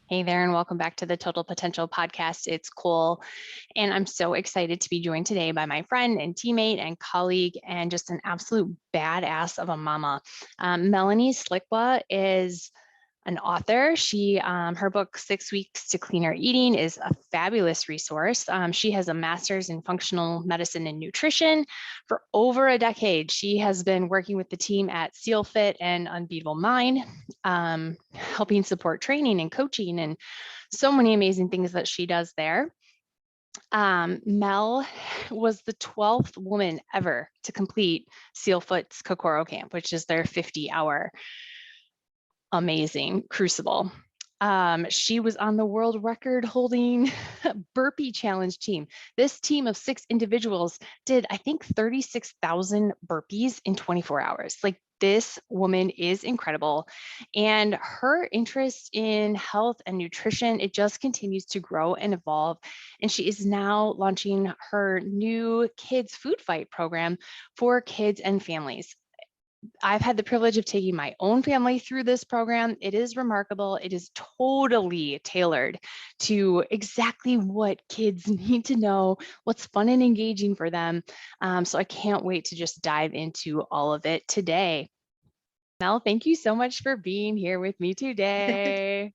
Hey there, and welcome back to the Total Potential Podcast. It's Cole, and I'm so excited to be joined today by my friend and teammate and colleague, and just an absolute badass of a mama. Melanie Sliwka is an author. Her book, 6 Weeks to Cleaner Eating, is a fabulous resource. She has a master's in functional medicine and nutrition. For over a decade, she has been working with the team at SealFit and Unbeatable Mind, helping support training and coaching and so many amazing things that she does there. Mel was the 12th woman ever to complete SealFit's Kokoro Camp, which is their 50-hour amazing crucible. She was on the world record holding burpee challenge team. This team of 6 individuals did, I think, 36,000 burpees in 24 hours. Like, this woman is incredible. And her interest in health and nutrition, it just continues to grow and evolve. And she is now launching her new kids food fight program for kids and families. I've had the privilege of taking my own family through this program. It is remarkable. It is totally tailored to exactly what kids need to know, what's fun and engaging for them. So I can't wait to just dive into all of it today. Mel, thank you so much for being here with me today.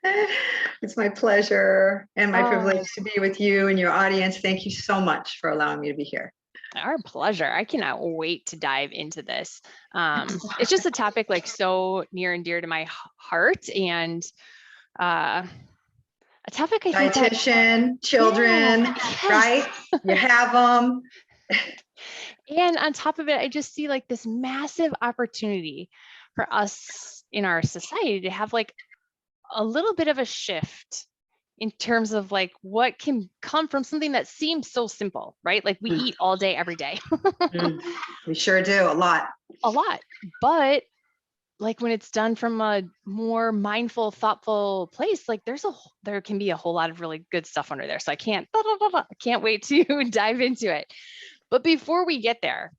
It's my pleasure and my privilege Oh, to be with you and your audience. Thank you so much for allowing me to be here. our pleasure. I cannot wait to dive into this. It's just a topic like so near and dear to my heart, and a topic I think that Dietitian, children, yes. right? You have them. And on top of it, I just see like this massive opportunity for us in our society to have like a little bit of a shift in terms of like what can come from something that seems so simple, right? Like we eat all day, every day. We sure do, a lot. A lot. But like when it's done from a more mindful, thoughtful place, like there can be a whole lot of really good stuff under there. So I can't wait to dive into it. But before we get there,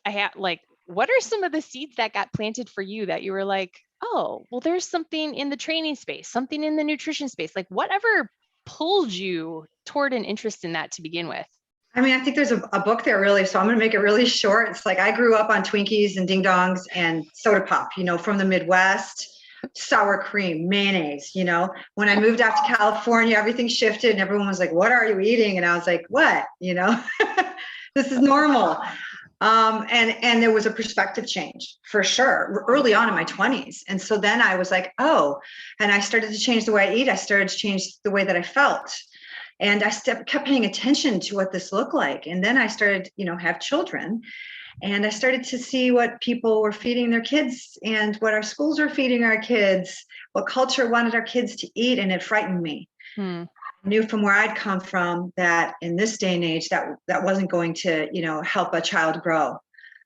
I have like, what are some of the seeds that got planted for you that you were like, oh, well, there's something in the training space, something in the nutrition space, like whatever pulled you toward an interest in that to begin with? I mean, I think there's a book there really, so I'm going to make it really short. It's like I grew up on Twinkies and Ding Dongs and soda pop, from the Midwest, sour cream, mayonnaise, When I moved out to California, everything shifted and everyone was like, what are you eating? And I was like, what? This is normal. And there was a perspective change for sure early on in my 20s. And so then I was like, oh, and I started to change the way I eat. I started to change the way that I felt. And I kept paying attention to what this looked like. And then I started, have children. And I started to see what people were feeding their kids and what our schools were feeding our kids, what culture wanted our kids to eat. And it frightened me. I knew from where I'd come from that in this day and age, that wasn't going to, help a child grow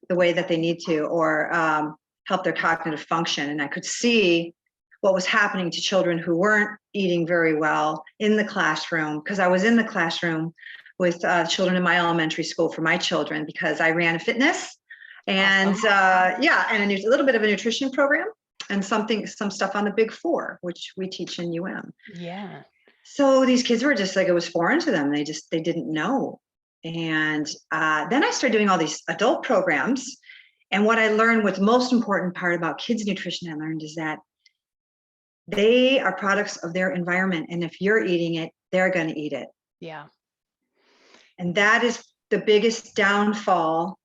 the way that they need to, or help their cognitive function. And I could see what was happening to children who weren't eating very well in the classroom, because I was in the classroom with children in my elementary school for my children, because I ran a fitness and and a little bit of a nutrition program and some stuff on the Big Four, which we teach in UM. Yeah. So these kids were just like, it was foreign to them. They didn't know. And then I started doing all these adult programs. And what I learned, what the most important part about kids nutrition I learned is that they are products of their environment. And if you're eating it, they're going to eat it. Yeah. And that is the biggest downfall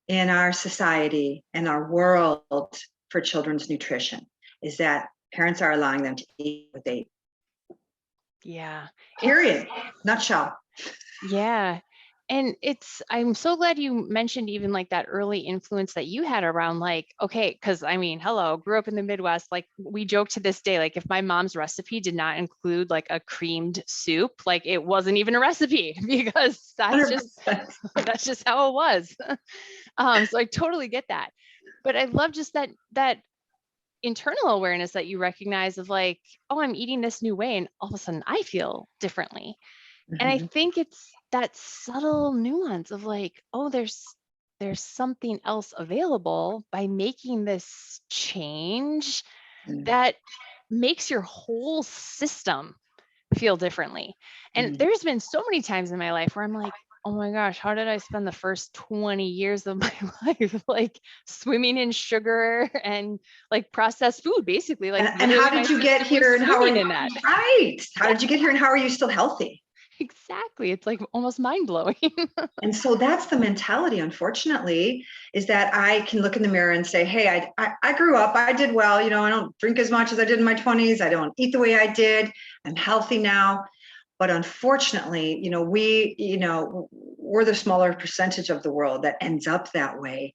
in our society and our world for children's nutrition, is that parents are allowing them to eat what they eat. Yeah. Period. Nutshell. Yeah. And I'm so glad you mentioned even like that early influence that you had around like, okay, because I mean, hello, grew up in the Midwest. Like we joke to this day, like if my mom's recipe did not include like a creamed soup, like it wasn't even a recipe, because that's just how it was. So I totally get that. But I love just that internal awareness that you recognize of like, oh, I'm eating this new way, and all of a sudden I feel differently. And I think it's that subtle nuance of like, oh, there's something else available by making this change that makes your whole system feel differently. And Mhm. there's been so many times in my life where I'm like, oh my gosh, how did I spend the first 20 years of my life like swimming in sugar and like processed food, basically, like And how literally my did you get system was here and how are swimming you, in that. right? How did you get here and how are you still healthy? Exactly. It's like almost mind blowing. And so that's the mentality, unfortunately, is that I can look in the mirror and say, hey, I grew up, I did well, you know, I don't drink as much as I did in my 20s. I don't eat the way I did. I'm healthy now. But unfortunately, you know, we're the smaller percentage of the world that ends up that way.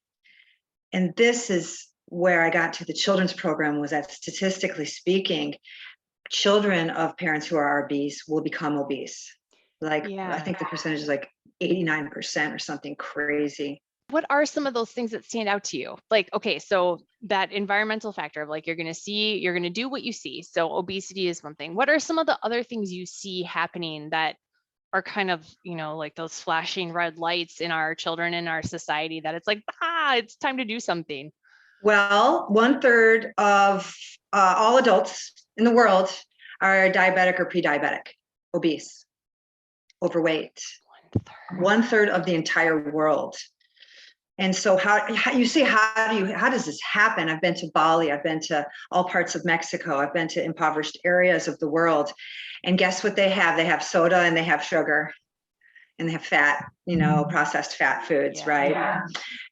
And this is where I got to the children's program, was that statistically speaking, children of parents who are obese will become obese. Like, I Yeah. think the percentage is like 89% or something crazy. What are some of those things that stand out to you? Like, okay, so that environmental factor of like, you're going to do what you see. So obesity is one thing. What are some of the other things you see happening that are kind of, like those flashing red lights in our children in our society that it's like, it's time to do something? Well, 1/3 of all adults in the world are diabetic or pre-diabetic, obese, overweight. 1/3 of the entire world. And so how you say, how does this happen? I've been to Bali, I've been to all parts of Mexico, I've been to impoverished areas of the world. And guess what they have? They have soda and they have sugar and they have fat, processed fat foods, right? Yeah.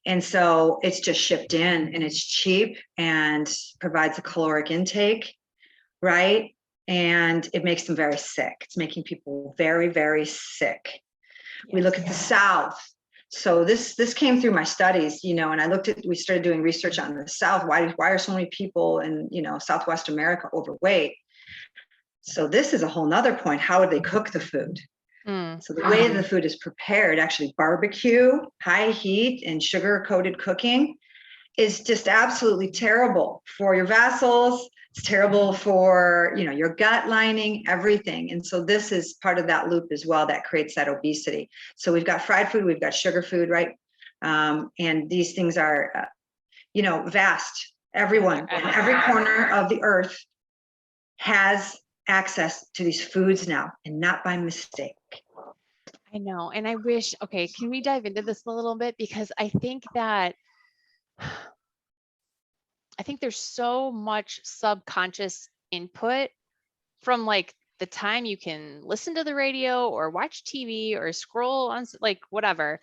And so it's just shipped in and it's cheap and provides a caloric intake, right? And it makes them very sick. It's making people very, very sick. We look at the South. So this came through my studies, and we started doing research on the South. Why are so many people in, Southwest America overweight? So this is a whole nother point. How would they cook the food? So the way the food is prepared, actually barbecue, high heat, and sugar-coated cooking is just absolutely terrible for your vessels. It's terrible for, your gut lining, everything. And so this is part of that loop as well that creates that obesity. So we've got fried food, we've got sugar food, right? And these things are, vast. Everyone in every corner of the earth has access to these foods now, and not by mistake. I know. And I wish, okay, can we dive into this a little bit? Because I think there's so much subconscious input from like the time you can listen to the radio or watch TV or scroll on like whatever.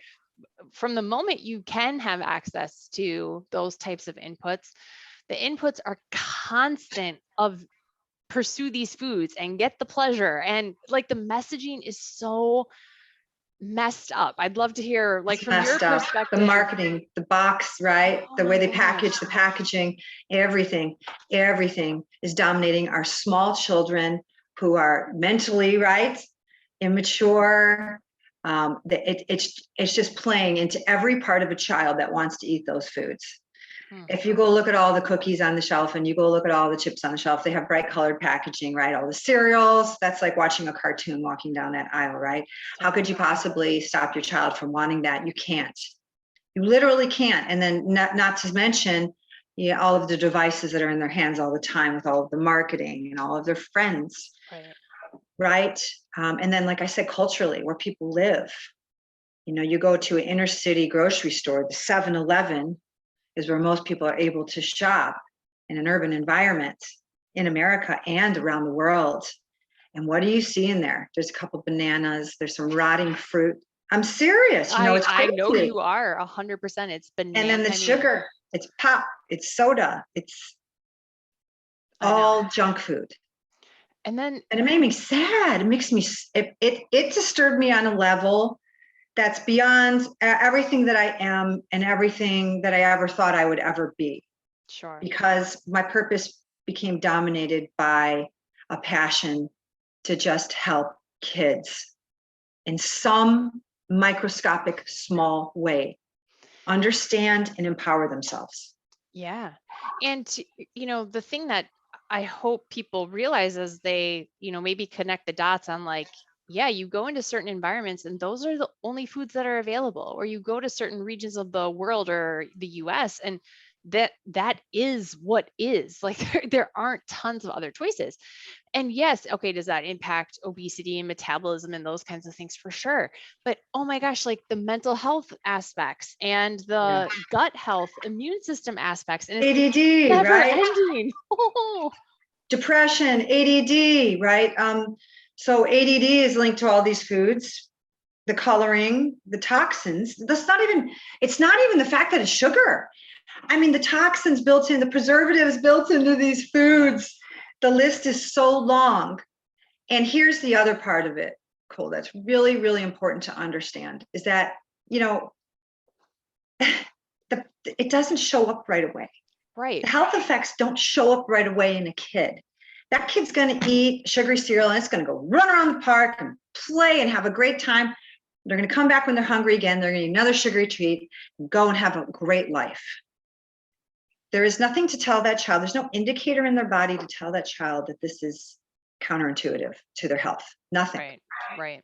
From the moment you can have access to those types of inputs, the inputs are constant of pursue these foods and get the pleasure. And like the messaging is so messed up. I'd love to hear, like, from your perspective. The marketing, the box, right? The way they package, the packaging, everything is dominating our small children who are mentally, right, immature. It's just playing into every part of a child that wants to eat those foods. If you go look at all the cookies on the shelf and you go look at all the chips on the shelf, they have bright colored packaging, right? All the cereals, that's like watching a cartoon walking down that aisle, right? How could you possibly stop your child from wanting that? You can't. You literally can't. And then not to mention, all of the devices that are in their hands all the time with all of the marketing and all of their friends, right? And then, like I said, culturally, where people live, you go to an inner city grocery store, the 7-Eleven, is where most people are able to shop in an urban environment in America and around the world. And what do you see in there? There's a couple bananas, there's some rotting fruit. I'm serious, it's I crazy. know you are 100%. It's banana. And then the sugar, it's pop, it's soda, it's all junk food. And it made me sad. It makes me, it disturbed me on a level that's beyond everything that I am and everything that I ever thought I would ever be. Sure. Because my purpose became dominated by a passion to just help kids in some microscopic, small way understand and empower themselves. Yeah. And, the thing that I hope people realize as they, maybe connect the dots on like, yeah, you go into certain environments and those are the only foods that are available, or you go to certain regions of the world or the US and that is what is. Like there aren't tons of other choices. And yes, okay, does that impact obesity and metabolism and those kinds of things? For sure. But oh my gosh, like the mental health aspects and Yeah. the gut health, immune system aspects, and it's ADD, never right? ending. Depression, ADD, right? So ADD is linked to all these foods, the coloring, the toxins. It's not even the fact that it's sugar. I mean, the toxins built in, the preservatives built into these foods. The list is so long. And here's the other part of it, Cole, that's really, really important to understand is that, it doesn't show up right away. Right. The health effects don't show up right away in a kid. That kid's going to eat sugary cereal and it's going to go run around the park and play and have a great time. They're going to come back when they're hungry again. They're going to eat another sugary treat and go and have a great life. There is nothing to tell that child. There's no indicator in their body to tell that child that this is counterintuitive to their health. Nothing. Right. Right.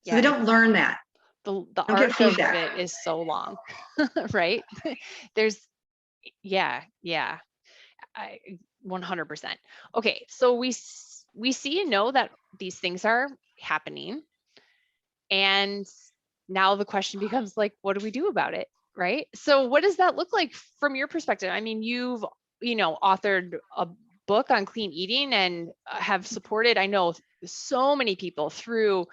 So they don't learn that. The Don't arc get of feedback. it is so long, right? There's, yeah, 100%. Okay, so we see and know that these things are happening, and now the question becomes like, what do we do about it, right? So what does that look like from your perspective? I mean, you've authored a book on clean eating and have supported, I know, so many people through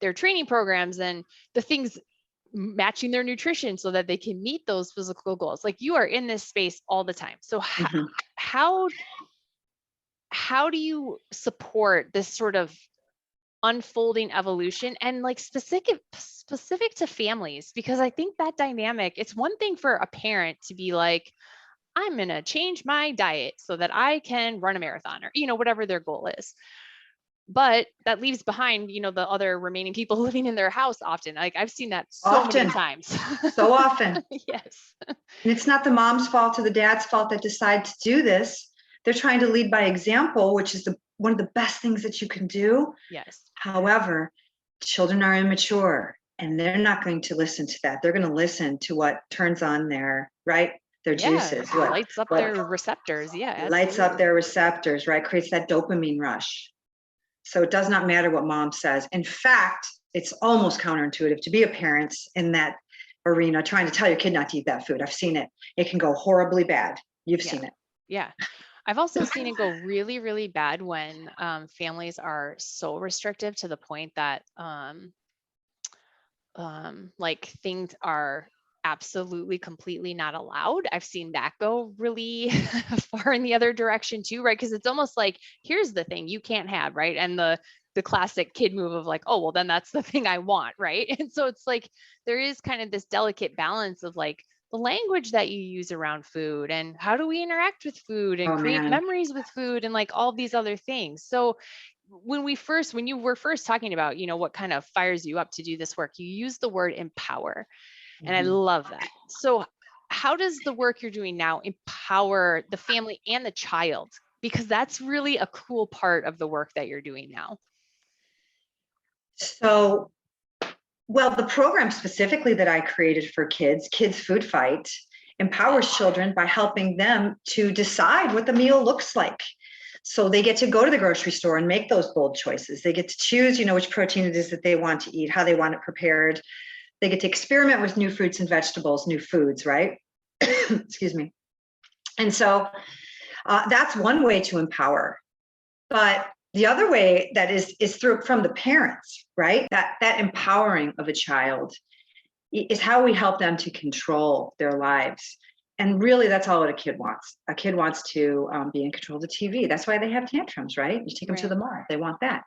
their training programs and the things matching their nutrition so that they can meet those physical goals. Like you are in this space all the time. So how do you support this sort of unfolding evolution and like specific to families? Because I think that dynamic, it's one thing for a parent to be like, I'm going to change my diet so that I can run a marathon or, whatever their goal is. But that leaves behind, the other remaining people living in their house often. Like I've seen that so many times. So often. Yes. And it's not the mom's fault or the dad's fault that decide to do this. They're trying to lead by example, which is one of the best things that you can do. Yes. However, children are immature and they're not going to listen to that. They're going to listen to what turns on their juices. What lights up their receptors. Yeah. Absolutely. Lights up their receptors, right? Creates that dopamine rush. So it does not matter what mom says. In fact, it's almost counterintuitive to be a parent in that arena, trying to tell your kid not to eat that food. I've seen it. It can go horribly bad. You've seen it. Yeah. I've also seen it go really, really bad when families are so restrictive to the point that like things are absolutely completely not allowed. I've seen that go really far in the other direction too, right? Because it's almost like, here's the thing you can't have, right? And the classic kid move of like, oh, well, then that's the thing I want, right? And so it's like there is kind of this delicate balance of like the language that you use around food and how do we interact with food and create memories with food and like all these other things. So when you were first talking about, what kind of fires you up to do this work, you use the word empower. And I love that. So how does the work you're doing now empower the family and the child? Because that's really a cool part of the work that you're doing now. So, well, the program specifically that I created for Kids Food Fight, empowers children by helping them to decide what the meal looks like. So they get to go to the grocery store and make those bold choices. They get to choose, which protein it is that they want to eat, how they want it prepared. They get to experiment with new fruits and vegetables, new foods, right? Excuse me. And so that's one way to empower. But the other way that is from the parents, right? That empowering of a child is how we help them to control their lives. And really, that's all what a kid wants. A kid wants to be in control of the TV. That's why they have tantrums, right? You take them to the mall. They want that.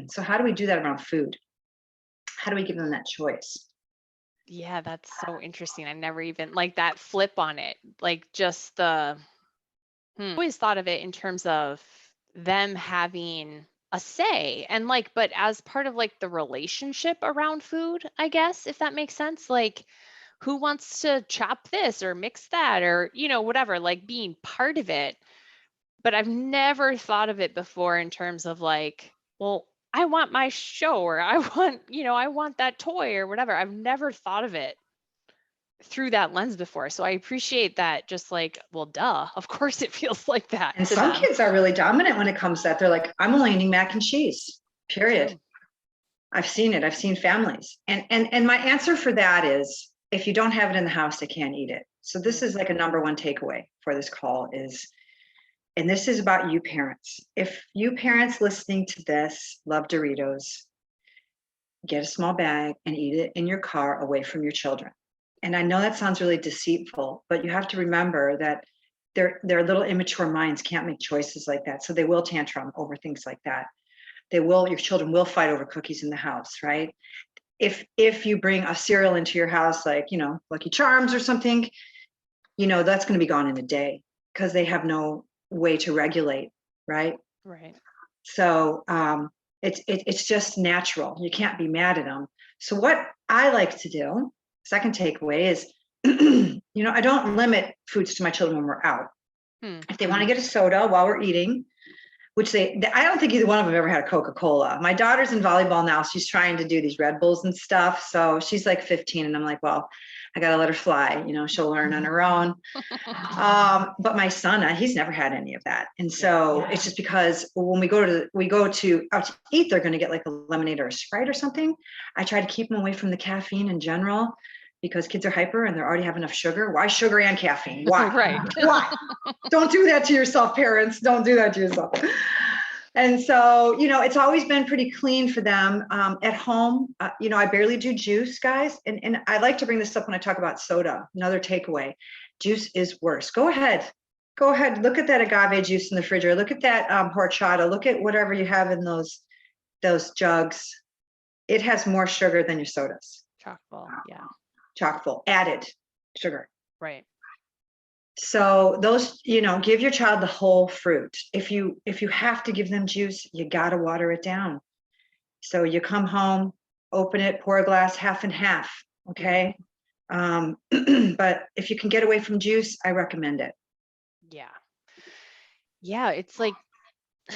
So how do we do that around food? How do we give them that choice? Yeah, that's so interesting. I never even like that flip on it. Like just the, always thought of it in terms of them having a say and like, but as part of like the relationship around food, I guess, if that makes sense. Like who wants to chop this or mix that or, whatever, like being part of it. But I've never thought of it before in terms of like, well, I want my show or I want, I want that toy or whatever. I've never thought of it through that lens before. So I appreciate that. Just like, well, duh, of course it feels like that And to some them. kids are really dominant when it comes to that. They're like, I'm only eating mac and cheese, period. True. I've seen it. I've seen families. And my answer for that is, if you don't have it in the house, they can't eat it. So this is like a number one takeaway for this call is, and this is about you parents. If you parents listening to this love Doritos, get a small bag and eat it in your car away from your children. And I know that sounds really deceitful, but you have to remember that their little immature minds can't make choices like that. So they will tantrum over things like that. Your children will fight over cookies in the house, right? If you bring a cereal into your house, like, Lucky Charms or something, that's going to be gone in a day because they have no way to regulate, right? Right. So it's just natural. You can't be mad at them. So what I like to do, second takeaway is, I don't limit foods to my children when we're out. If they want to get a soda while we're eating, which I don't think either one of them ever had a Coca-Cola. My daughter's in volleyball now. She's trying to do these Red Bulls and stuff. So she's like 15 and I'm like, well, I got to let her fly. She'll learn on her own. But my son, he's never had any of that. And so it's just because when we go to out to eat, they're going to get like a lemonade or a Sprite or something. I try to keep them away from the caffeine in general because kids are hyper and they already have enough sugar. Why sugar and caffeine? Why? Right. Why? Don't do that to yourself, parents. Don't do that to yourself. And so, it's always been pretty clean for them at home. I barely do juice, guys. And I like to bring this up when I talk about soda. Another takeaway, juice is worse. Go ahead. Look at that agave juice in the refrigerator. Look at that horchata. Look at whatever you have in those jugs. It has more sugar than your sodas. Chock full. Yeah. Chock full, added sugar. Right. So those, give your child the whole fruit. If you have to give them juice, you got to water it down. So you come home, open it, pour a glass half and half. Okay. But if you can get away from juice, I recommend it. Yeah. Yeah. It's like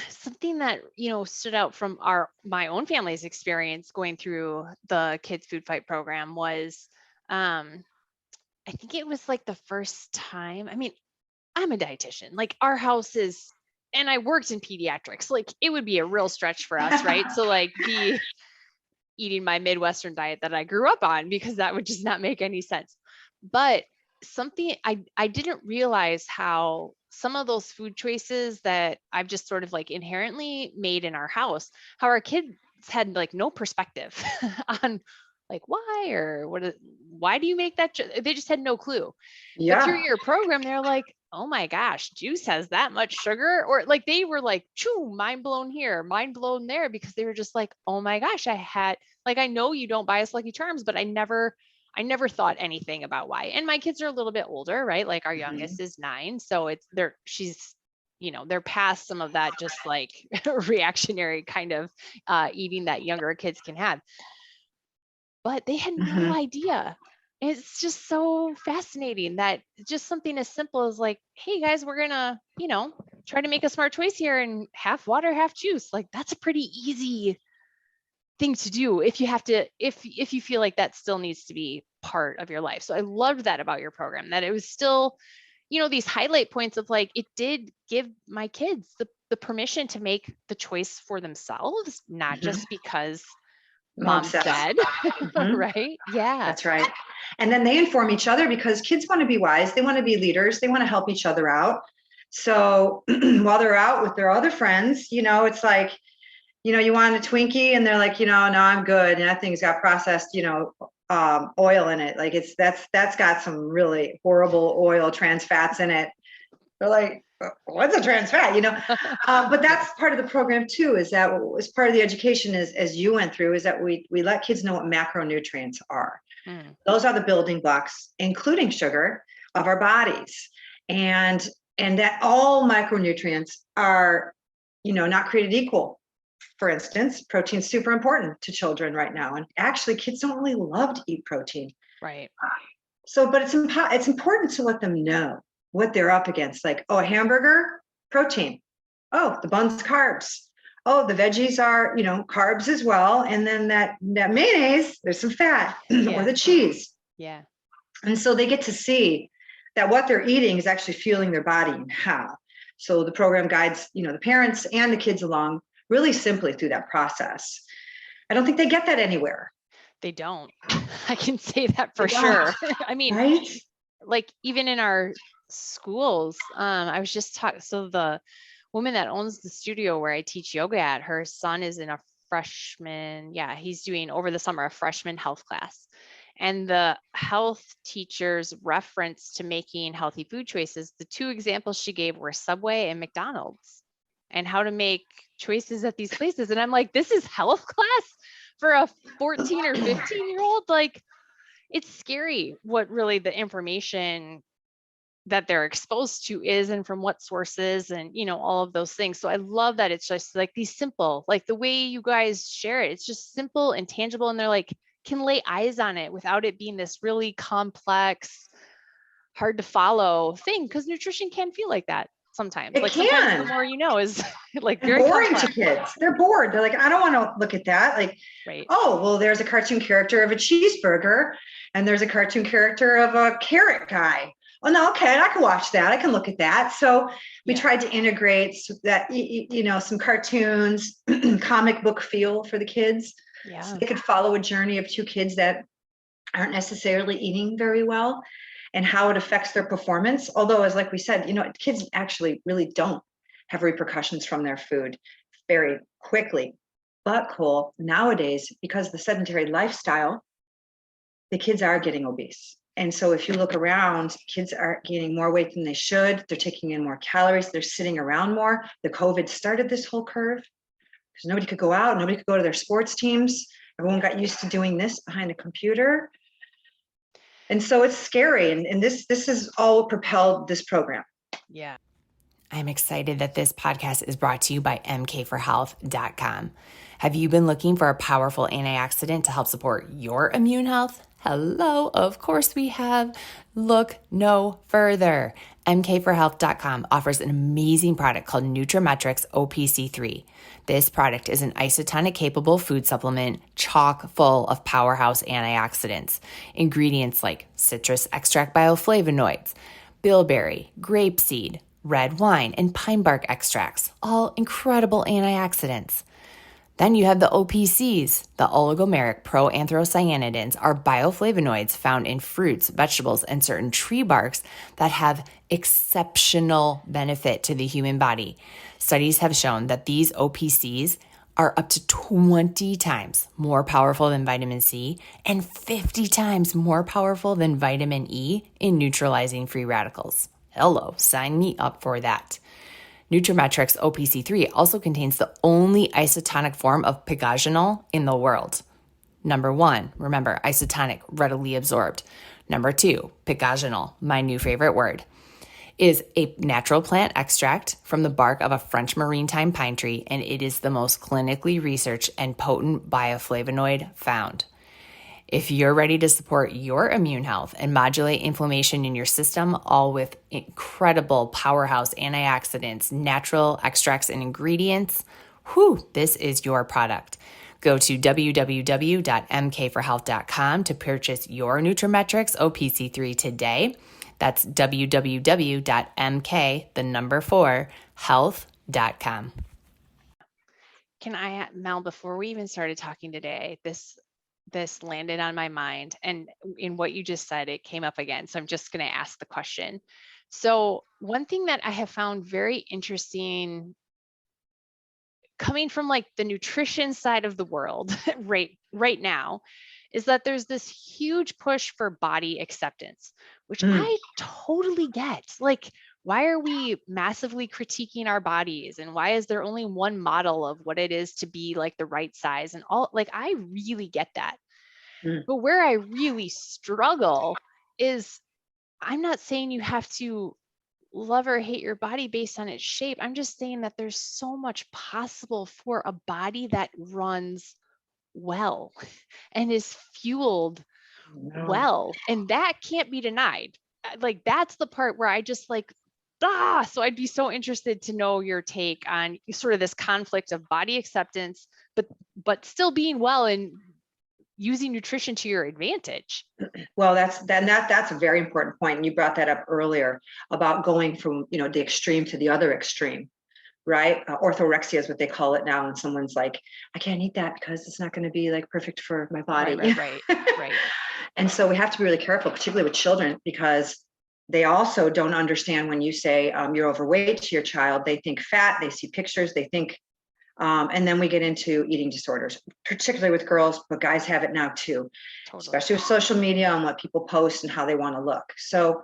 something that, stood out from my own family's experience going through the kids food fight program was, I think it was like the first time. I mean, I'm a dietitian. Like our house is, and I worked in pediatrics. Like it would be a real stretch for us, right? So like be eating my Midwestern diet that I grew up on because that would just not make any sense. But something I didn't realize how some of those food choices that I've just sort of like inherently made in our house, how our kids had like no perspective on like why or why do you make that? They just had no clue. Yeah. But through your program, they're like, oh my gosh, juice has that much sugar? Or like they were like, choo, mind blown here, mind blown there, because they were just like, oh my gosh, I know you don't buy us Lucky Charms, but I never thought anything about why. And my kids are a little bit older, right? Like our youngest is 9. So she's, they're past some of that just like reactionary kind of eating that younger kids can have. But they had no idea. It's just so fascinating that just something as simple as like, hey guys, we're gonna, try to make a smart choice here and half water, half juice. Like that's a pretty easy thing to do if you feel like that still needs to be part of your life. So I loved that about your program, that it was still, these highlight points of like, it did give my kids the permission to make the choice for themselves, not just because mom said, right? Yeah. That's right. And then they inform each other because kids want to be wise. They want to be leaders. They want to help each other out. So while they're out with their other friends, it's like, you want a Twinkie and they're like, no, I'm good. And that thing's got processed, oil in it. Like that's got some really horrible oil, trans fats in it. They're like, what's a trans fat? But that's part of the program too, is that as part of the education as you went through, is that we let kids know what macronutrients are. Those are the building blocks, including sugar, of our bodies. And that all micronutrients are, not created equal. For instance, protein is super important to children right now. And actually kids don't really love to eat protein. Right. So, but it's important to let them know what they're up against. Like, oh, a hamburger, protein. Oh, the bun's carbs. Oh, the veggies are, carbs as well. And then that mayonnaise, there's some fat, or the cheese. Yeah. And so they get to see that what they're eating is actually fueling their body and how. So the program guides, the parents and the kids along really simply through that process. I don't think they get that anywhere. They don't. I can say that for sure. I mean, right? Like even in our schools, I was just talking, so the woman that owns the studio where I teach yoga at, her son is in a freshman. Yeah, he's doing over the summer a freshman health class. And the health teacher's reference to making healthy food choices, the two examples she gave were Subway and McDonald's, and how to make choices at these places. And I'm like, this is health class for a 14 or 15-year-old? Like, it's scary what really the information that they're exposed to is and from what sources and all of those things. So I love that it's just like these simple, like the way you guys share it, it's just simple and tangible, and they're like can lay eyes on it without it being this really complex, hard to follow thing, because nutrition can feel like that sometimes. It Like sometimes the can. more is like And very boring complex. to kids. They're bored. They're like, I don't want to look at that. Like, Right. oh, well, there's a cartoon character of a cheeseburger and there's a cartoon character of a carrot guy. Oh, no, okay, I can watch that. I can look at that. So we tried to integrate that, some cartoons, comic book feel for the kids. Yeah. So they could follow a journey of two kids that aren't necessarily eating very well and how it affects their performance. Although, as like we said, kids actually really don't have repercussions from their food very quickly. But Cole, nowadays, because of the sedentary lifestyle, the kids are getting obese. And so if you look around, kids are gaining more weight than they should. They're taking in more calories. They're sitting around more. The COVID started this whole curve because nobody could go out. Nobody could go to their sports teams. Everyone got used to doing this behind a computer. And so it's scary. And this has all propelled this program. Yeah. I'm excited that this podcast is brought to you by mkforhealth.com. Have you been looking for a powerful antioxidant to help support your immune health? Hello, of course we have. Look no further. mkforhealth.com offers an amazing product called Nutrimetrics Opc3. This product is an isotonic capable food supplement chock full of powerhouse antioxidants. Ingredients like citrus extract bioflavonoids, bilberry, grapeseed, red wine, and pine bark extracts, all incredible antioxidants. Then you have the OPCs. The oligomeric proanthocyanidins are bioflavonoids found in fruits, vegetables, and certain tree barks that have exceptional benefit to the human body. Studies have shown that these OPCs are up to 20 times more powerful than vitamin C and 50 times more powerful than vitamin E in neutralizing free radicals. Hello, sign me up for that. Nutrimetrics OPC3 also contains the only isotonic form of pygaginol in the world. Number 1, remember, isotonic, readily absorbed. Number 2, pygaginol, my new favorite word, is a natural plant extract from the bark of a French maritime pine tree, and it is the most clinically researched and potent bioflavonoid found. If you're ready to support your immune health and modulate inflammation in your system, all with incredible powerhouse antioxidants, natural extracts, and ingredients, this is your product. Go to www.mkforhealth.com to purchase your Nutrimetrics OPC3 today. That's www.mk4health.com. Can I, Mel, before we even started talking today, this landed on my mind, and in what you just said, it came up again. So I'm just going to ask the question. So one thing that I have found very interesting coming from like the nutrition side of the world right now is that there's this huge push for body acceptance, which I totally get. Like, why are we massively critiquing our bodies? And why is there only one model of what it is to be like the right size and all? Like, I really get that. But where I really struggle is, I'm not saying you have to love or hate your body based on its shape. I'm just saying that there's so much possible for a body that runs well and is fueled well. And that can't be denied. Like, that's the part where I just like, so I'd be so interested to know your take on sort of this conflict of body acceptance, but still being well and using nutrition to your advantage. Well, that's a very important point. And you brought that up earlier about going from, the extreme to the other extreme, right? Orthorexia is what they call it now. And someone's like, I can't eat that because it's not going to be like perfect for my body. Right. And so we have to be really careful, particularly with children, because they also don't understand when you say you're overweight to your child. They think fat, they see pictures, they think, and then we get into eating disorders, particularly with girls, but guys have it now too, especially with social media and what people post and how they want to look. So,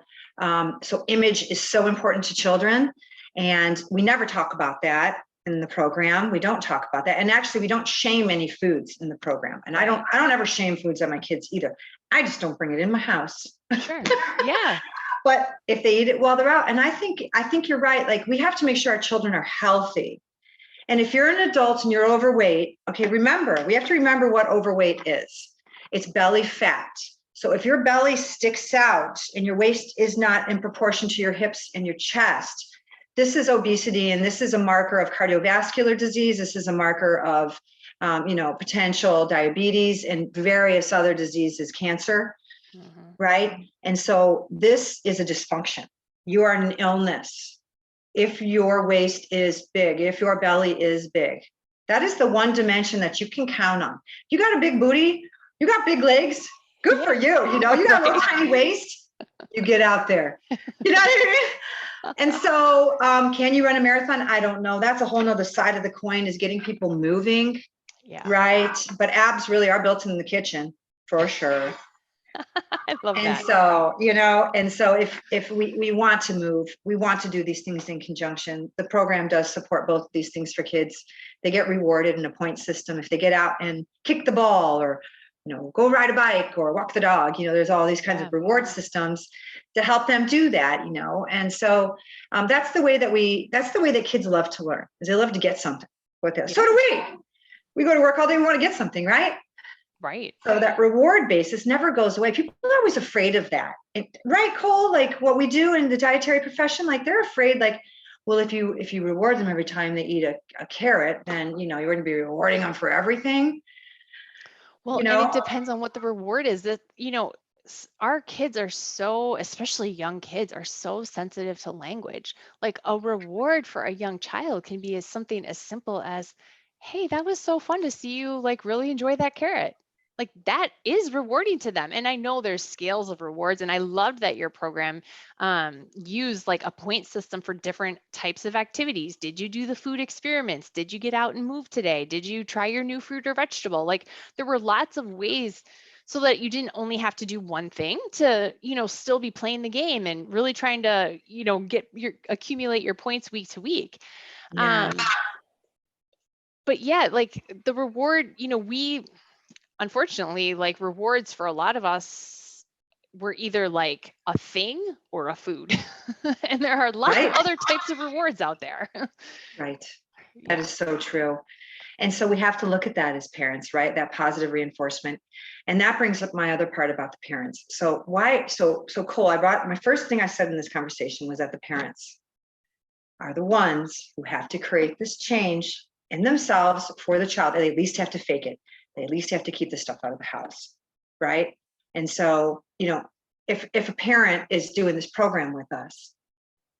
so image is so important to children, and we never talk about that in the program. We don't talk about that, and actually, we don't shame any foods in the program. And I don't ever shame foods on my kids either. I just don't bring it in my house. Sure. Yeah. But if they eat it while they're out, and I think you're right. Like, we have to make sure our children are healthy. And if you're an adult and you're overweight, okay, we have to remember what overweight is. It's belly fat. So if your belly sticks out and your waist is not in proportion to your hips and your chest, this is obesity, and this is a marker of cardiovascular disease. This is a marker of, potential diabetes and various other diseases, cancer, right? And so this is a dysfunction. You are an illness. If your waist is big, if your belly is big, that is the one dimension that you can count on. You got a big booty, you got big legs, good for you. You got a little tiny waist, you get out there. You know what I mean? And so can you run a marathon? I don't know. That's a whole nother side of the coin, is getting people moving. Yeah. Right. But abs really are built in the kitchen for sure. I love that. And so if we want to move, we want to do these things in conjunction. The program does support both of these things for kids. They get rewarded in a point system if they get out and kick the ball, or go ride a bike or walk the dog. There's all these kinds of reward systems to help them do that. And so that's the way that kids love to learn, is they love to get something with it. So do we. We go to work all day, we want to get something, right? Right. So that reward basis never goes away. People are always afraid of that. Right, Cole? Like what we do in the dietary profession, like they're afraid, like, well, if you reward them every time they eat a carrot, then, you're going to be rewarding them for everything. Well, and it depends on what the reward is. That, our kids are so, especially young kids, are so sensitive to language. Like a reward for a young child can be something as simple as, hey, that was so fun to see you like really enjoy that carrot. Like that is rewarding to them. And I know there's scales of rewards, and I loved that your program used like a point system for different types of activities. Did you do the food experiments? Did you get out and move today? Did you try your new fruit or vegetable? Like there were lots of ways, so that you didn't only have to do one thing to, still be playing the game and really trying to, accumulate your points week to week. Yeah. But yeah, like the reward, we unfortunately, like rewards for a lot of us were either like a thing or a food. And there are lots of other types of rewards out there. Right. That is so true. And so we have to look at that as parents, right? That positive reinforcement. And that brings up my other part about the parents. So Cole, my first thing I said in this conversation was that the parents are the ones who have to create this change in themselves for the child. They at least have to fake it. They at least have to keep the stuff out of the house, right? And so, if a parent is doing this program with us,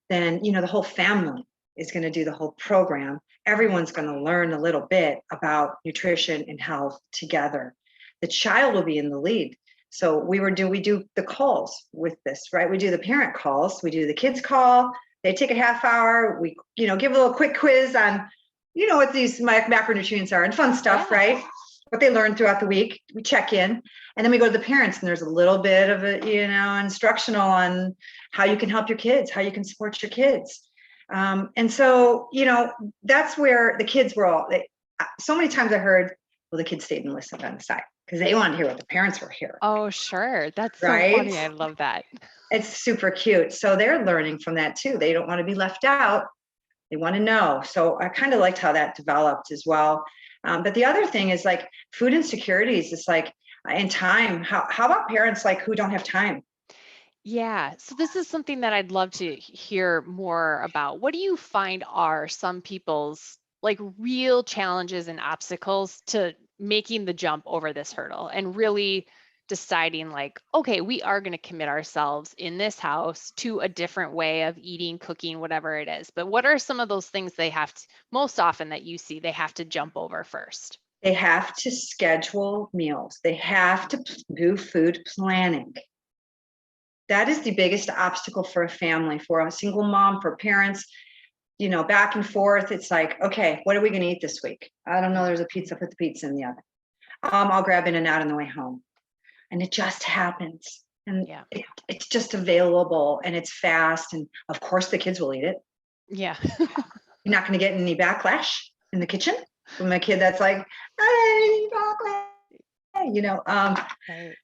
then, the whole family is going to do the whole program. Everyone's going to learn a little bit about nutrition and health together. The child will be in the lead. So we do the calls with this, right? We do the parent calls, we do the kids call. They take a half hour. We, give a little quick quiz on, what these macronutrients are and fun stuff, right? What they learn throughout the week. We check in, and then we go to the parents, and there's a little bit of a, instructional on how you can help your kids, how you can support your kids. And so, that's where the kids were so many times I heard, well, the kids stayed and listened on the side because they wanted to hear what the parents were hearing. Oh, sure. That's so funny. I love that. It's super cute. So they're learning from that too. They don't want to be left out. They want to know. So I kind of liked how that developed as well. But the other thing is like food insecurities. It's like in time. How about parents like who don't have time? Yeah. So this is something that I'd love to hear more about. What do you find are some people's like real challenges and obstacles to making the jump over this hurdle and really deciding like, okay, we are going to commit ourselves in this house to a different way of eating, cooking, whatever it is. But what are some of those things they have to, most often that you see, they have to jump over first? They have to schedule meals. They have to do food planning. That is the biggest obstacle for a family, for a single mom, for parents, back and forth. It's like, okay, what are we going to eat this week? I don't know. There's a pizza, put the pizza in the oven. I'll grab In-N-Out on the way home. And it just happens. And it's just available and it's fast. And of course the kids will eat it. Yeah. You're not going to get any backlash in the kitchen from a kid that's like, hey, right.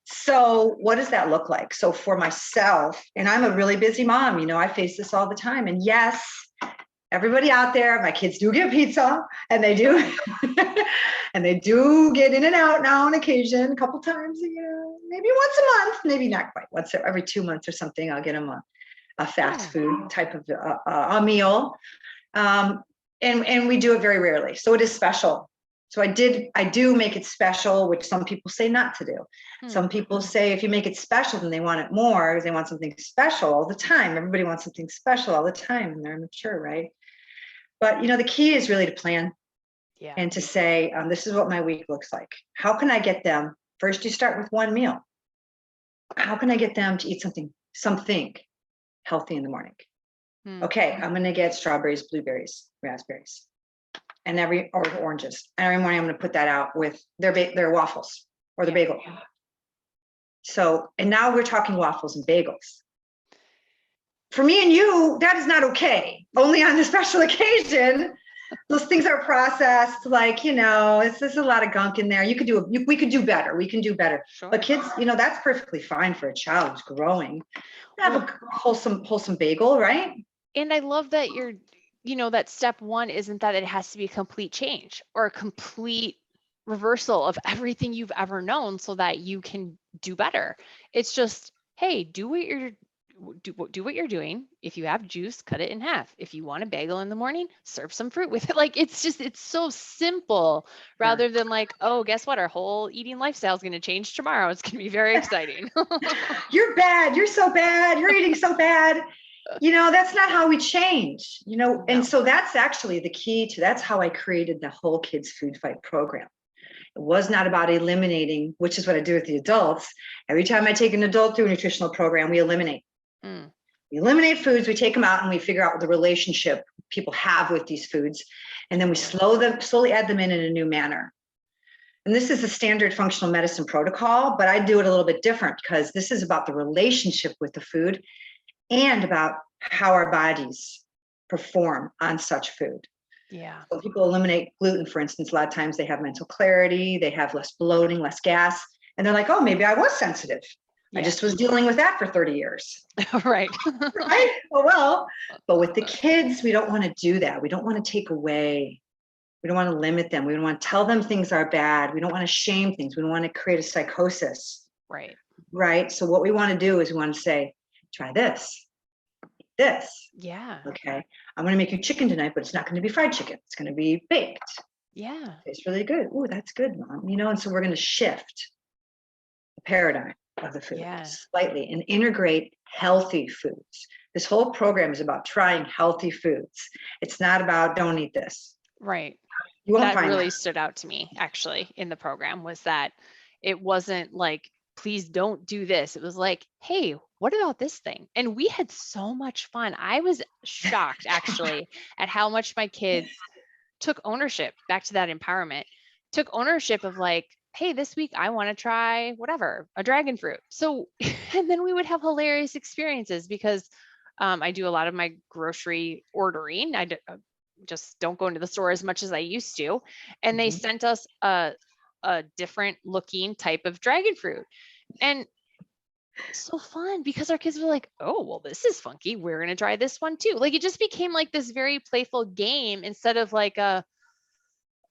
So what does that look like? So for myself, and I'm a really busy mom, I face this all the time. And yes, everybody out there, my kids do get pizza and they do, and they do get In-N-Out now on occasion, a couple times a year, maybe once a month, maybe not quite once every 2 months or something. I'll get them a fast food type of a meal. And we do it very rarely. So it is special. So I do make it special, which some people say not to do. Some people say if you make it special, then they want it more. They want something special all the time. Everybody wants something special all the time and they're mature, right? But, the key is really to plan and to say, this is what my week looks like. How can I get them? First, you start with one meal. How can I get them to eat something healthy in the morning? Okay, I'm going to get strawberries, blueberries, raspberries, and or oranges. And every morning I'm going to put that out with their waffles or the bagel. So, and now we're talking waffles and bagels. For me and you, that is not okay. Only on the special occasion, those things are processed. Like, there's a lot of gunk in there. We could do better. We can do better. Sure. But kids, that's perfectly fine for a child who's growing. Have a wholesome bagel, right? And I love that that step one isn't that it has to be a complete change or a complete reversal of everything you've ever known so that you can do better. It's just, hey, do what you're doing. If you have juice, cut it in half. If you want a bagel in the morning, serve some fruit with it. Like, it's so simple rather than like, oh, guess what? Our whole eating lifestyle is going to change tomorrow. It's going to be very exciting. You're bad. You're so bad. You're eating so bad. That's not how we change, No. And so that's actually the key that's how I created the whole Kids Food Fight program. It was not about eliminating, which is what I do with the adults. Every time I take an adult through a nutritional program, we eliminate. We eliminate foods, we take them out and we figure out the relationship people have with these foods. And then we slowly add them in a new manner. And this is a standard functional medicine protocol, but I do it a little bit different because this is about the relationship with the food and about how our bodies perform on such food. Yeah. So people eliminate gluten, for instance, a lot of times they have mental clarity, they have less bloating, less gas, and they're like, oh, maybe I was sensitive. I just was dealing with that for 30 years. Right. Right? Well, but with the kids, we don't want to do that. We don't want to take away. We don't want to limit them. We don't want to tell them things are bad. We don't want to shame things. We don't want to create a psychosis. Right. Right. So what we want to do is we want to say, try this. Yeah. Okay. I'm going to make you chicken tonight, but it's not going to be fried chicken. It's going to be baked. Yeah. It's really good. Oh, that's good, Mom. And so we're going to shift the paradigm of the food slightly and integrate healthy foods. This whole program is about trying healthy foods. It's not about don't eat this. Right. You won't that find really that. stood out to me actually in the program was that it wasn't like, please don't do this. It was like, hey, what about this thing? And we had so much fun. I was shocked actually at how much my kids took ownership, back to that empowerment, took ownership of like, hey, this week I want to try whatever, a dragon fruit. So, and then we would have hilarious experiences because I do a lot of my grocery ordering. I just don't go into the store as much as I used to. And they sent us a different looking type of dragon fruit. And so fun because our kids were like, oh, well, this is funky. We're going to try this one too. Like it just became like this very playful game instead of like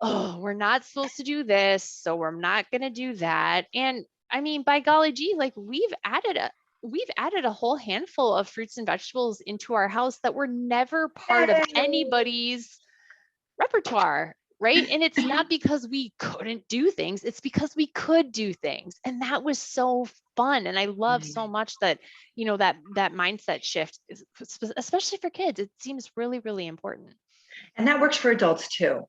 oh, we're not supposed to do this, so we're not going to do that. And I mean, by golly gee, like we've added a whole handful of fruits and vegetables into our house that were never part of anybody's repertoire. right? And it's not because we couldn't do things, it's because we could do things. And that was so fun. And I love so much that, that mindset shift, especially for kids, it seems really, really important. And that works for adults too,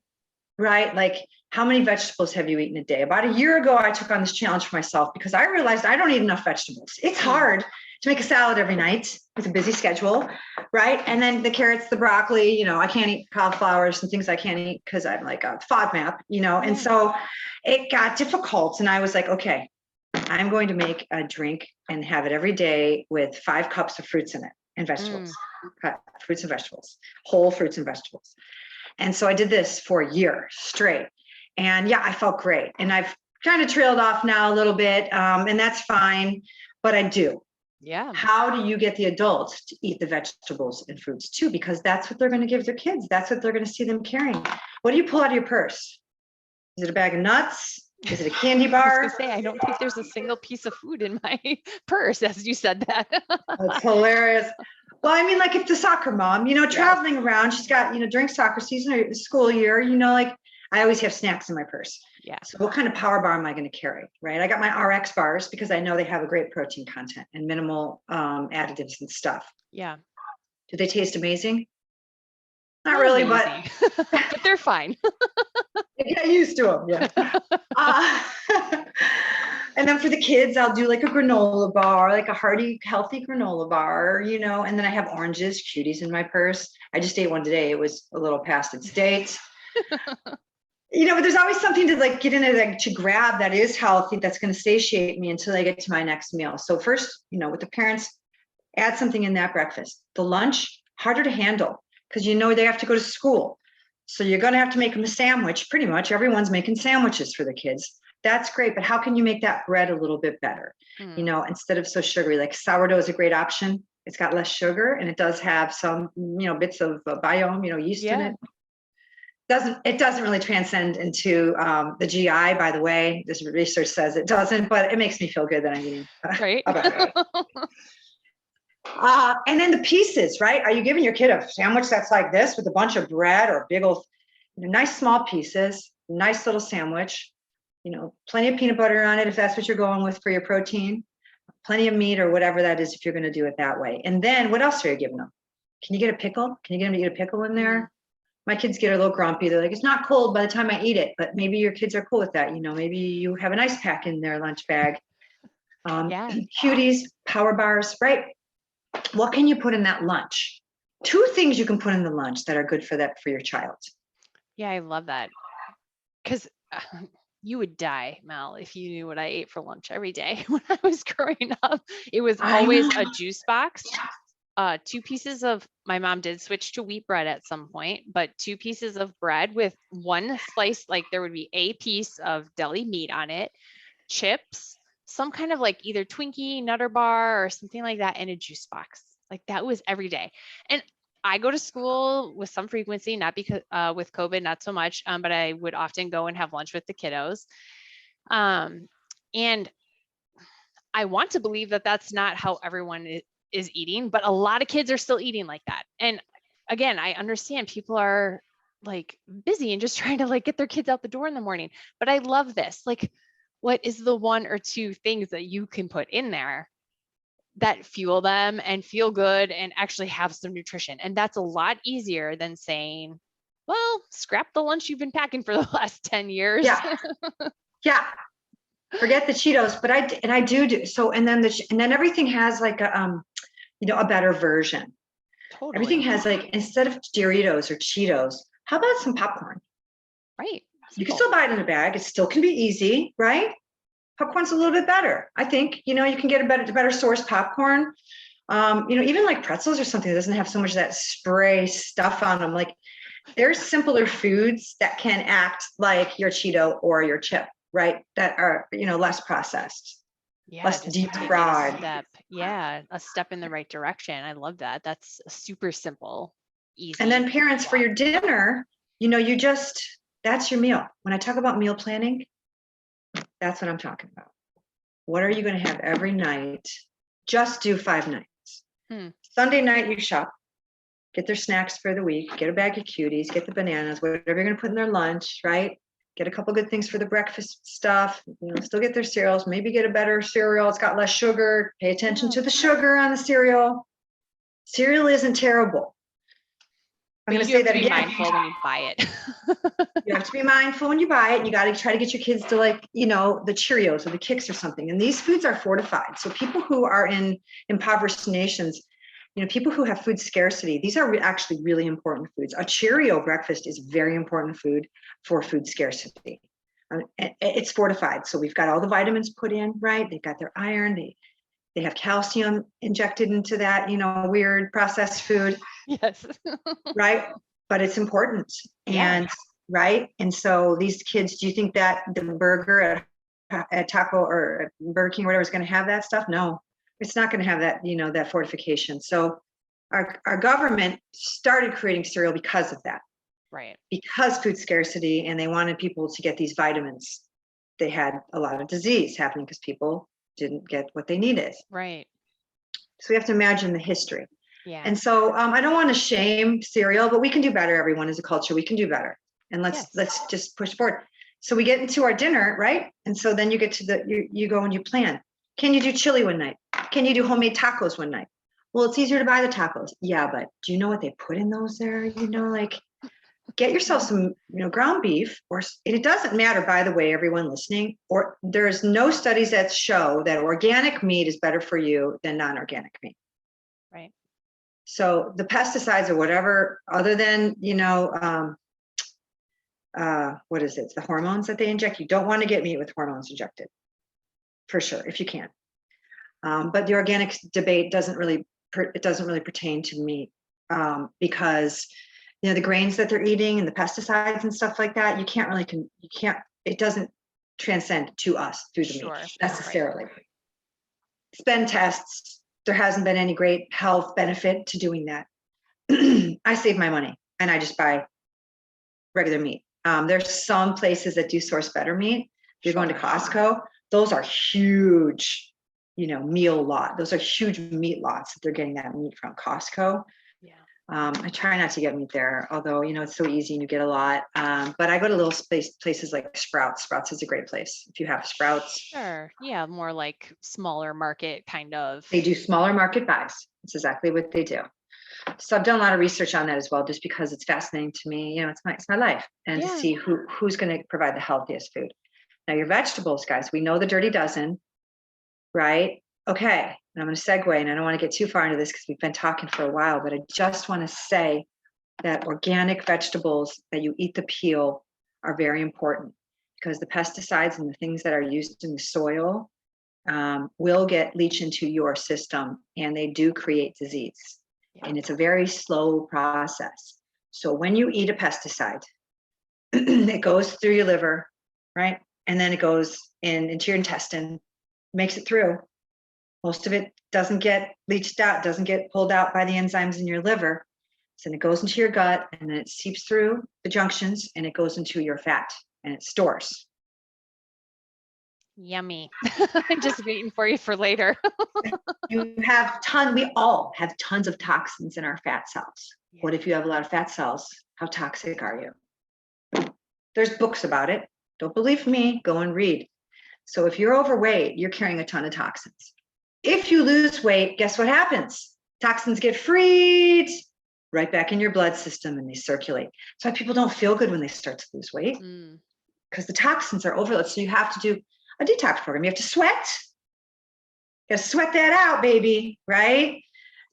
right? Like, how many vegetables have you eaten a day? About a year ago, I took on this challenge for myself because I realized I don't eat enough vegetables. It's hard to make a salad every night with a busy schedule, right? And then the carrots, the broccoli, I can't eat cauliflowers and things I can't eat because I'm like a FODMAP, and so it got difficult. And I was like, okay, I'm going to make a drink and have it every day with 5 cups of fruits in it and vegetables, fruits and vegetables, whole fruits and vegetables. And so I did this for a year straight. And yeah, I felt great. And I've kind of trailed off now a little bit, and that's fine, but I do. Yeah. How do you get the adults to eat the vegetables and fruits too? Because that's what they're going to give their kids. That's what they're going to see them carrying. What do you pull out of your purse? Is it a bag of nuts? Is it a candy bar? I was gonna say, I don't think there's a single piece of food in my purse as you said that. That's hilarious. Well, I mean, like if the soccer mom, traveling around, she's got, during soccer season or school year, like I always have snacks in my purse. Yeah. So what kind of power bar am I going to carry? Right. I got my RX bars because I know they have a great protein content and minimal additives and stuff. Yeah. Do they taste amazing? Not really, but but they're fine. Get used to them. Yeah. And then for the kids, I'll do like a granola bar, like a hearty, healthy granola bar, and then I have oranges, cuties in my purse. I just ate one today. It was a little past its date. But there's always something to like get in it, to grab that is healthy, that's going to satiate me until I get to my next meal. So first, with the parents, add something in that breakfast. The lunch, harder to handle because they have to go to school. So you're going to have to make them a sandwich. Pretty much everyone's making sandwiches for the kids. That's great. But how can you make that bread a little bit better? Instead of so sugary, like sourdough is a great option. It's got less sugar and it does have some, bits of biome, yeast in it. It doesn't really transcend into the GI, by the way. This research says it doesn't, but it makes me feel good that I'm eating right. about it. And then the pieces, right? Are you giving your kid a sandwich that's like this with a bunch of bread or big old, nice small pieces, nice little sandwich, plenty of peanut butter on it if that's what you're going with for your protein, plenty of meat or whatever that is if you're going to do it that way. And then what else are you giving them? Can you get a pickle? Can you get them to eat a pickle in there? My kids get a little grumpy. They're like, it's not cold by the time I eat it, but maybe your kids are cool with that. Maybe you have an ice pack in their lunch bag. Cuties, power bars, right? What can you put in that lunch? 2 things you can put in the lunch that are good for your child. Yeah, I love that. Because you would die, Mel, if you knew what I ate for lunch every day when I was growing up. It was always a juice box, 2 pieces of, my mom did switch to wheat bread at some point, but 2 pieces of bread with 1 slice, like there would be a piece of deli meat on it, chips, some kind of like either Twinkie, Nutter Bar or something like that, and a juice box. Like that was every day. And I go to school with some frequency, not because with COVID, not so much, but I would often go and have lunch with the kiddos. And I want to believe that that's not how everyone is eating, but a lot of kids are still eating like that. And again, I understand people are like busy and just trying to like get their kids out the door in the morning, but I love this. Like, what is the 1 or 2 things that you can put in there that fuel them and feel good and actually have some nutrition? And that's a lot easier than saying, well, scrap the lunch you've been packing for the last 10 years. Yeah. Forget the Cheetos, but I do. So, and then everything has like a better version. Totally. Everything has like, instead of Doritos or Cheetos, how about some popcorn? Right. You can still buy it in a bag. It still can be easy, right? Popcorn's a little bit better. I think, you can get a better source popcorn. Even like pretzels or something that doesn't have so much of that spray stuff on them. Like there's simpler foods that can act like your Cheeto or your chip, right? That are, less processed, less deep fried. A step in the right direction. I love that. That's super simple, easy. And then parents, for your dinner, that's your meal. When I talk about meal planning, that's what I'm talking about. What are you going to have every night? Just do 5 nights. Sunday night, you shop. get their snacks for the week, get a bag of cuties, get the bananas, whatever you're going to put in their lunch, right? Get a couple good things for the breakfast stuff, still get their cereals, maybe get a better cereal. It's got less sugar. Pay attention to the sugar on the cereal. Cereal isn't terrible. I'm going to say that again. Be mindful when you buy it. You have to be mindful when you buy it. You got to try to get your kids to like, the Cheerios or the Kix or something. And these foods are fortified. So people who are in impoverished nations, people who have food scarcity, these are actually really important foods. A Cheerio breakfast is very important food for food scarcity. It's fortified. So we've got all the vitamins put in, right? They've got their iron. They have calcium injected into that, weird processed food. Yes. Right. But it's important. And right. And so these kids, do you think that the burger at Taco or at Burger King or whatever is going to have that stuff? No, it's not going to have that, that fortification. So our government started creating cereal because of that. Right. Because food scarcity, and they wanted people to get these vitamins. They had a lot of disease happening because people didn't get what they needed. Right. So we have to imagine the history. Yeah. And so I don't want to shame cereal, but we can do better. Everyone as a culture, we can do better. And let's just push forward. So we get into our dinner, right? And so then you get to you go and you plan. Can you do chili one night? Can you do homemade tacos one night? Well, it's easier to buy the tacos. Yeah, but do you know what they put in those there? Like get yourself some, ground beef, and it doesn't matter, by the way, everyone listening, or there's no studies that show that organic meat is better for you than non-organic meat. Right. So the pesticides or whatever, other than, what is it? The hormones that they inject. You don't want to get meat with hormones injected, for sure, if you can. But the organic debate doesn't really pertain to meat because the grains that they're eating and the pesticides and stuff like that, it doesn't transcend to us through the meat necessarily. Right. It's been tests. There hasn't been any great health benefit to doing that. I save my money and I just buy regular meat. There's some places that do source better meat. If you're going to Costco, those are huge, meal lot. Those are huge meat lots that they're getting that meat from Costco. Yeah. I try not to get meat there, although, it's so easy and you get a lot. But I go to little places like Sprouts. Sprouts is a great place. If you have Sprouts. Sure. Yeah. More like smaller market kind of. They do smaller market buys. That's exactly what they do. So I've done a lot of research on that as well, just because it's fascinating to me. It's my life, and to see who's going to provide the healthiest food. Now your vegetables, guys, we know the dirty dozen, right? Okay. And I'm going to segue, and I don't want to get too far into this because we've been talking for a while, but I just want to say that organic vegetables that you eat the peel are very important, because the pesticides and the things that are used in the soil will leach into your system, and they do create disease. And it's a very slow process. So when you eat a pesticide, it goes through your liver, right? And then it goes into your intestine, makes it through. Most of it doesn't get leached out, doesn't get pulled out by the enzymes in your liver. So then it goes into your gut, and then it seeps through the junctions, and it goes into your fat, and it stores. Yummy. I'm just waiting for you for later. We all have tons of toxins in our fat cells. Yeah. What if you have a lot of fat cells? How toxic are you? There's books about it. Don't believe me, go and read. So if you're overweight, you're carrying a ton of toxins. If you lose weight, guess what happens? Toxins get freed right back in your blood system, and they circulate. That's why people don't feel good when they start to lose weight, because the toxins are overloaded. So you have to do a detox program. You have to sweat. You got to sweat that out, baby, right?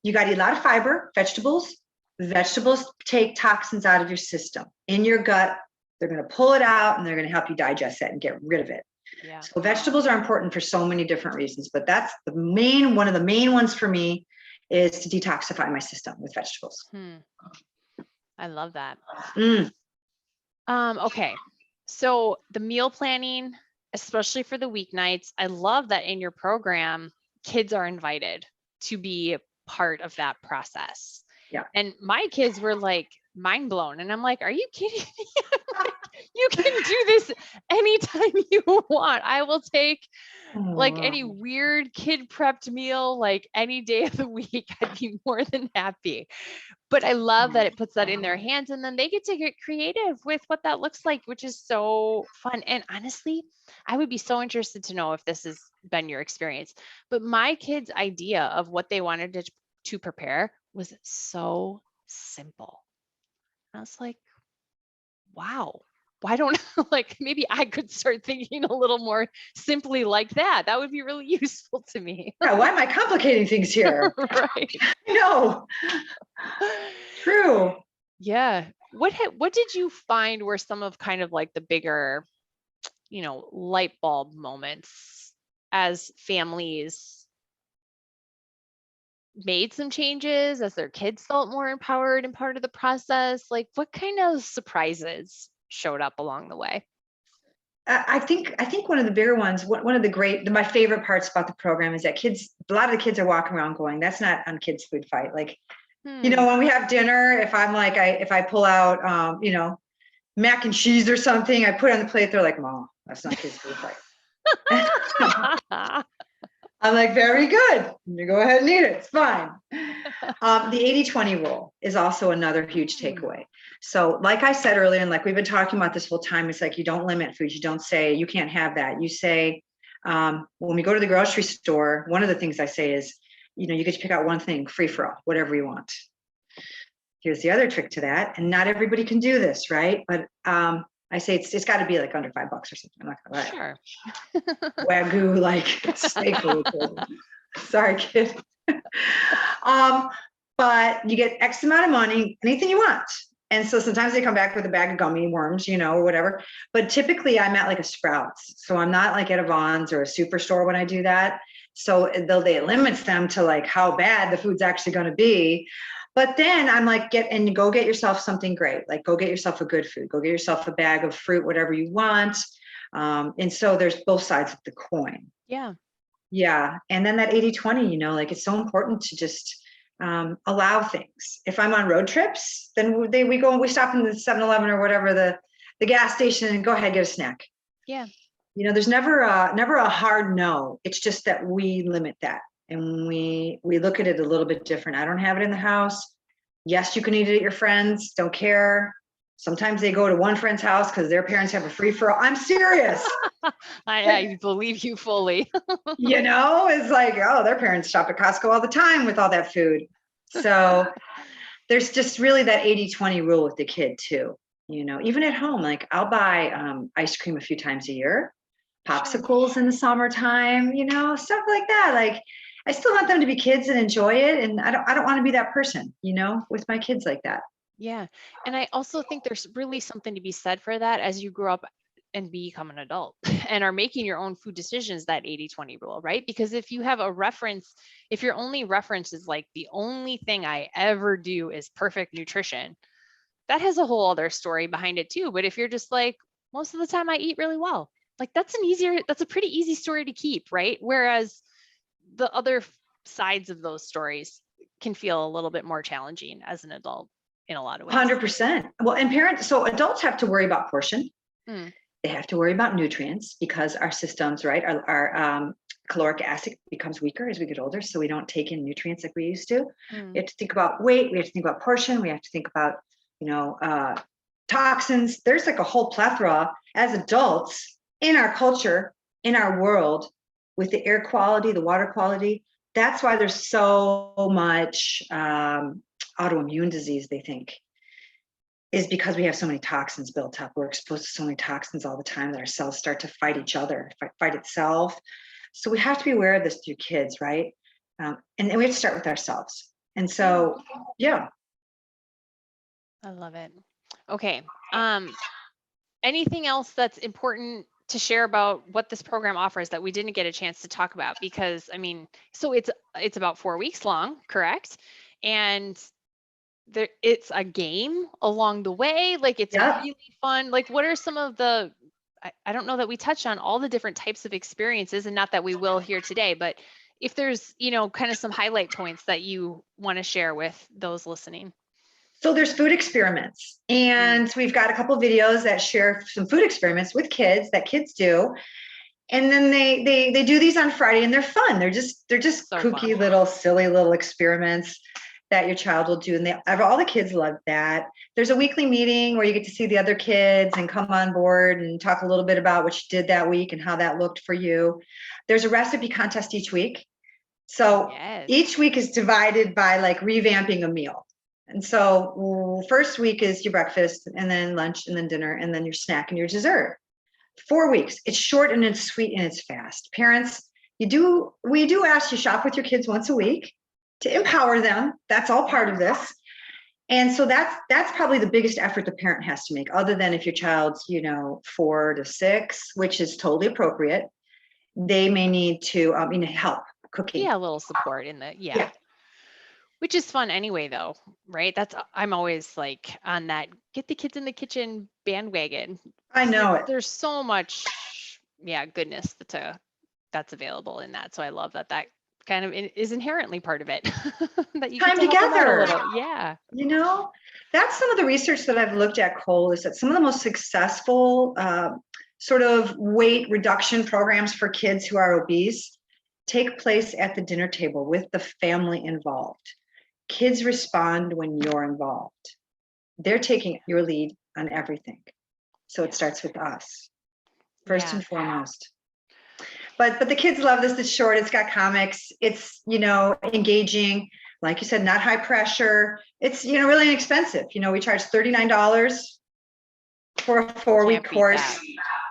You got to eat a lot of fiber, vegetables. Vegetables take toxins out of your system. In your gut, they're going to pull it out, and they're going to help you digest it and get rid of it. Yeah. So vegetables are important for so many different reasons, but that's one of the main ones for me is to detoxify my system with vegetables. I love that. Okay. So the meal planning, especially for the weeknights, I love that in your program, kids are invited to be part of that process. Yeah. And my kids were like mind blown. And I'm like, are you kidding me? You can do this anytime you want. I will take like any Oh, weird kid prepped meal, like any day of the week. I'd be more than happy. But I love that it puts that in their hands, and then they get to get creative with what that looks like, which is so fun. And honestly, I would be so interested to know if this has been your experience. But my kids' idea of what they wanted to prepare was so simple. I was like, wow, why don't like maybe I could start thinking a little more simply like that. That would be really useful to me. yeah, why am I complicating things here? Right. No, true. Yeah. What did you find were some of kind of like the bigger, light bulb moments as families made some changes, as their kids felt more empowered and part of the process? Like what kind of surprises showed up along the way? I think one of the bigger ones, one of my favorite parts about the program is that a lot of the kids are walking around going, that's not on Kids Food Fight. Like, Hmm. when we have dinner, if I'm like, if I pull out, mac and cheese or something, I put it on the plate, they're like, Mom, that's not Kids Food Fight. I'm like, very good. You go ahead and eat it. It's fine. The 80-20 rule is also another huge takeaway. So like I said earlier, and like we've been talking about this whole time, it's like you don't limit foods. You don't say you can't have that. You say, when we go to the grocery store, one of the things I say is, you get to pick out one thing, free for all, whatever you want. Here's the other trick to that. And not everybody can do this, right? But I say it's got to be like under $5 or something. I'm not gonna lie. Sure. Wagyu, like steak food. Sorry, kid. But you get X amount of money, anything you want. And so sometimes they come back with a bag of gummy worms, or whatever. But typically I'm at like a Sprouts. So I'm not like at a Vons or a Superstore when I do that. So though it limits them to like how bad the food's actually going to be. But then I'm like, go get yourself something great. Like go get yourself a good food. Go get yourself a bag of fruit, whatever you want. And so there's both sides of the coin. Yeah. Yeah. And then that 80-20, like it's so important to just allow things. If I'm on road trips, then we stop in the 7-Eleven or whatever, the gas station, and go ahead, get a snack. Yeah. There's never a hard no. It's just that we limit that. And we look at it a little bit different. I don't have it in the house. Yes, you can eat it at your friends. Don't care. Sometimes they go to one friend's house because their parents have a free for all. I'm serious. I believe you fully. It's like, oh, their parents shop at Costco all the time with all that food. So there's just really that 80-20 rule with the kid too. Even at home, like I'll buy ice cream a few times a year, popsicles in the summertime, stuff like that. Like I still want them to be kids and enjoy it. And I don't want to be that person, with my kids like that. Yeah. And I also think there's really something to be said for that as you grow up and become an adult and are making your own food decisions, that 80-20 rule, right? Because if you have a reference, if your only reference is like the only thing I ever do is perfect nutrition, that has a whole other story behind it too. But if you're just like, most of the time I eat really well, like that's a pretty easy story to keep, right? Whereas the other sides of those stories can feel a little bit more challenging as an adult in a lot of ways. 100%. Well, and so adults have to worry about portion. They have to worry about nutrients because our systems, right, our caloric acid becomes weaker as we get older. So we don't take in nutrients like we used to. We have to think about weight. We have to think about portion. We have to think about, toxins. There's like a whole plethora as adults in our culture, in our world, with the air quality, the water quality. That's why there's so much autoimmune disease, they think, is because we have so many toxins built up. We're exposed to so many toxins all the time that our cells start to fight each other, fight itself. So we have to be aware of this through kids, right? And we have to start with ourselves. And so, yeah. I love it. Okay. Anything else that's important to share about what this program offers that we didn't get a chance to talk about? Because so it's about 4 weeks long, correct? And it's a game along the way. Like it's really fun. Like what are some of the, I don't know that we touched on all the different types of experiences, and not that we will here today, but if there's, kind of some highlight points that you want to share with those listening. So there's food experiments, and we've got a couple of videos that share some food experiments with kids that kids do. And then they do these on Friday, and they're fun. They're just so kooky, little silly little experiments that your child will do. And all the kids love that. There's a weekly meeting where you get to see the other kids and come on board and talk a little bit about what you did that week and how that looked for you. There's a recipe contest each week. So each week is divided by like revamping a meal. And so first week is your breakfast, and then lunch, and then dinner, and then your snack and your dessert. 4 weeks. It's short and it's sweet and it's fast. Parents, we do ask you shop with your kids once a week to empower them. That's all part of this. And so that's probably the biggest effort the parent has to make, other than if your child's, 4 to 6, which is totally appropriate. They may need to help cooking. Yeah, a little support in the which is fun anyway, though, right? I'm always like on that get the kids in the kitchen bandwagon. I know it. There's so much goodness that's available in that. So I love that kind of is inherently part of it. That you time together. Yeah. That's some of the research that I've looked at, Cole, is that some of the most successful sort of weight reduction programs for kids who are obese take place at the dinner table with the family involved. Kids respond when you're involved. They're taking your lead on everything. So it starts with us first and foremost. But the kids love this. It's short. It's got comics. It's, engaging. Like you said, not high pressure. It's, really inexpensive. We charge $39 for a 4-week course.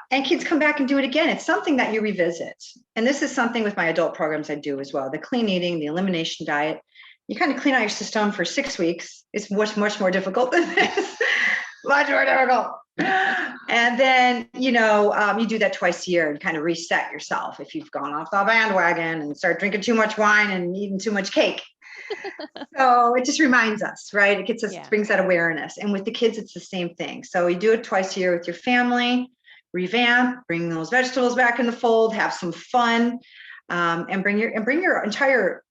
And kids come back and do it again. It's something that you revisit. And this is something with my adult programs I do as well. The clean eating, the elimination diet. You kind of clean out your system for 6 weeks. It's much, much more difficult than this. Much more difficult. And then, you do that twice a year and kind of reset yourself if you've gone off the bandwagon and start drinking too much wine and eating too much cake. So it just reminds us, right? It gets us, brings that awareness. And with the kids, it's the same thing. So you do it twice a year with your family, revamp, bring those vegetables back in the fold, have some fun, and bring your entire,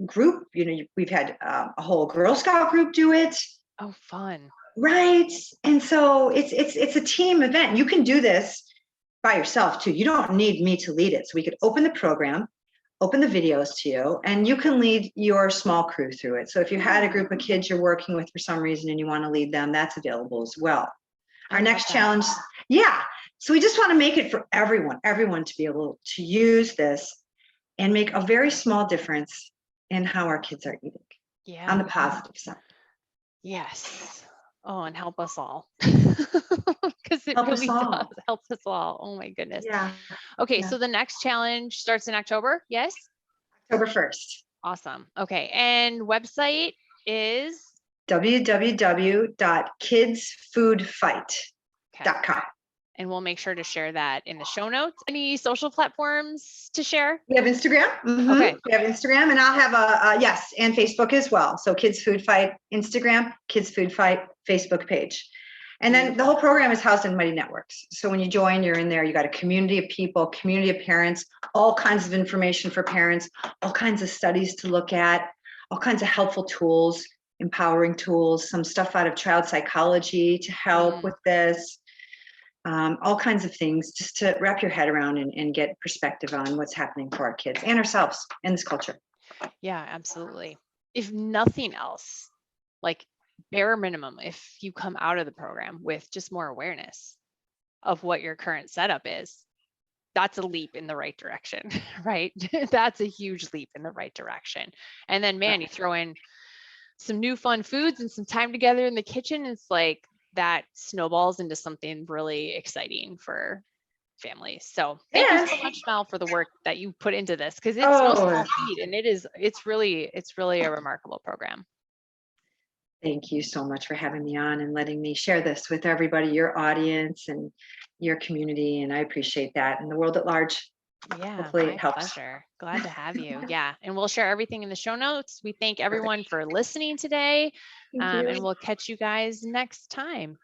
group. We've had a whole Girl Scout group do it. Oh, fun. Right. And so it's a team event. You can do this by yourself too. You don't need me to lead it. So we could open the program, open the videos to you, and you can lead your small crew through it. So if you had a group of kids you're working with for some reason and you want to lead them, that's available as well. Our next challenge. So we just want to make it for everyone to be able to use this and make a very small difference in how our kids are eating on the positive side. Yes. Oh, and help us all. Because it really does help us all. Oh my goodness. Yeah. Okay. So the next challenge starts in October. Yes. October 1st. Awesome. Okay. And website is www.kidsfoodfight.com. And we'll make sure to share that in the show notes. Any social platforms to share? We have Instagram. Mm-hmm. Okay. We have Instagram, and I'll have and Facebook as well. So Kids Food Fight Instagram, Kids Food Fight Facebook page. And then the whole program is housed in Mighty Networks. So when you join, you're in there, you got a community of people, community of parents, all kinds of information for parents, all kinds of studies to look at, all kinds of helpful tools, empowering tools, some stuff out of child psychology to help with this. All kinds of things just to wrap your head around and get perspective on what's happening for our kids and ourselves in this culture. Yeah, absolutely. If nothing else, like bare minimum, if you come out of the program with just more awareness of what your current setup is, that's a leap in the right direction, right? That's a huge leap in the right direction. And then, man, you throw in some new fun foods and some time together in the kitchen. It's like, that snowballs into something really exciting for families. So thank you so much, Mel, for the work that you put into this, because it's no small feat, and it's really a remarkable program. Thank you so much for having me on and letting me share this with everybody, your audience and your community. And I appreciate that. And the world at large. Yeah, hopefully it helps. Pleasure. Glad to have you. Yeah. And we'll share everything in the show notes. We thank everyone for listening today. And we'll catch you guys next time.